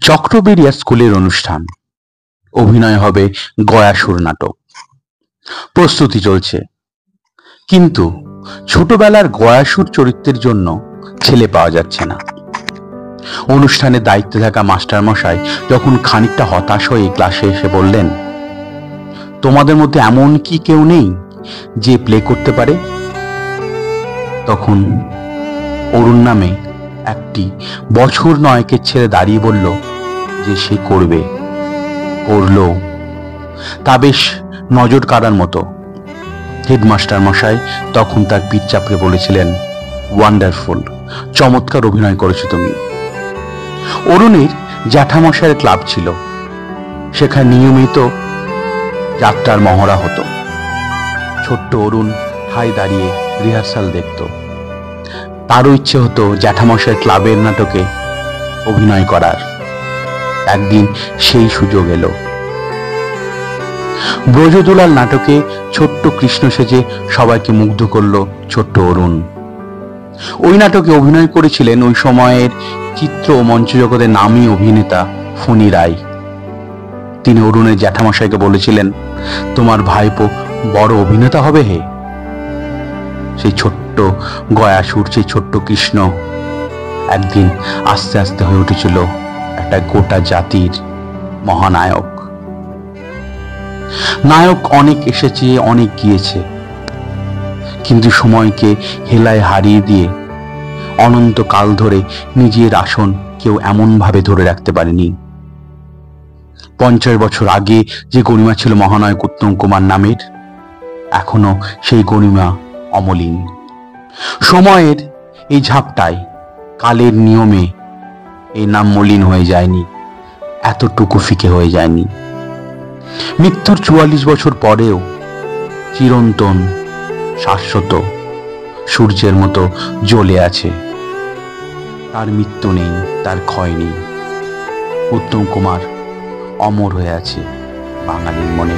চক্রবেড়িয়া স্কুলের অনুষ্ঠান, অভিনয় হবে গয়াসুর নাটক। প্রস্তুতি চলছে, কিন্তু ছোটবেলার গয়াসুর চরিত্রের জন্য ছেলে পাওয়া যাচ্ছে না। অনুষ্ঠানে দায়িত্বে থাকা মাস্টার মশাই যখন খানিকটা হতাশ হয়ে ক্লাসে এসে বললেন, তোমাদের মধ্যে এমন কি কেউ নেই যে প্লে করতে পারে? তখন অরুণ নামে একটি বছর নয়েকের ছেলে দাঁড়িয়ে বলল যে সে করবে, করলো। তা বেশ নজর কাড়ার মতো। হেডমাস্টার মশাই তখন তার পিঠ চাপড়ে বলেছিলেন, ওয়ান্ডারফুল, চমৎকার অভিনয় করেছো তুমি। অরুণের জ্যাঠামশাইয়ের ক্লাব ছিল, সেখানে নিয়মিত যাত্রার মহড়া হতো। ছোট্ট অরুণ ঠাই দাঁড়িয়ে রিহার্সাল দেখত। তারও ইচ্ছে হতো জ্যাঠামশাইয়ের ক্লাবের নাটকে অভিনয় করার। একদিন সেই সুযোগ এলো। ব্রজদুলাল নাটকে ছোট্ট কৃষ্ণ সেজে সবাইকে মুগ্ধ করলো ছোট্ট অরুণ। ওই নাটকে অভিনয় করেছিলেন ওই সময়ের চিত্র ও মঞ্চ জগতের নামী অভিনেতা ফণী রায়। তিনি অরুণের জ্যাঠামশাইকে বলেছিলেন, তোমার ভাইপো বড় অভিনেতা হবে হে। সেই ছোট্ট গয়াসুর, সেই ছোট্ট কৃষ্ণ একদিন আস্তে আস্তে হয়ে উঠেছিল একটা গোটা জাতির মহানায়ক। নায়ক অনেক এসেছে, অনেক গিয়েছে, কিন্তু সময়কে হেলায় হারিয়ে দিয়ে অনন্তকাল ধরে নিজের আসন কেউ এমন ভাবে ধরে রাখতে পারেনি। 50 বছর আগে যে গরিমা ছিল মহানায়ক উত্তম কুমার নামের, এখনো সেই গরিমা অমলিন। সময়ের এই ঝাপটায়, কালের নিয়মে এই নাম মলিন হয়ে যায়নি, এতটুকু ফিকে হয়ে যায়নি। মৃত্যুর 44 বছর পরেও চিরন্তন, শাশ্বত, সূর্যের মতো জ্বলে আছে। তার মৃত্যু নেই, তার ক্ষয় নেই। উত্তম কুমার অমর হয়ে আছে বাঙালির মনে।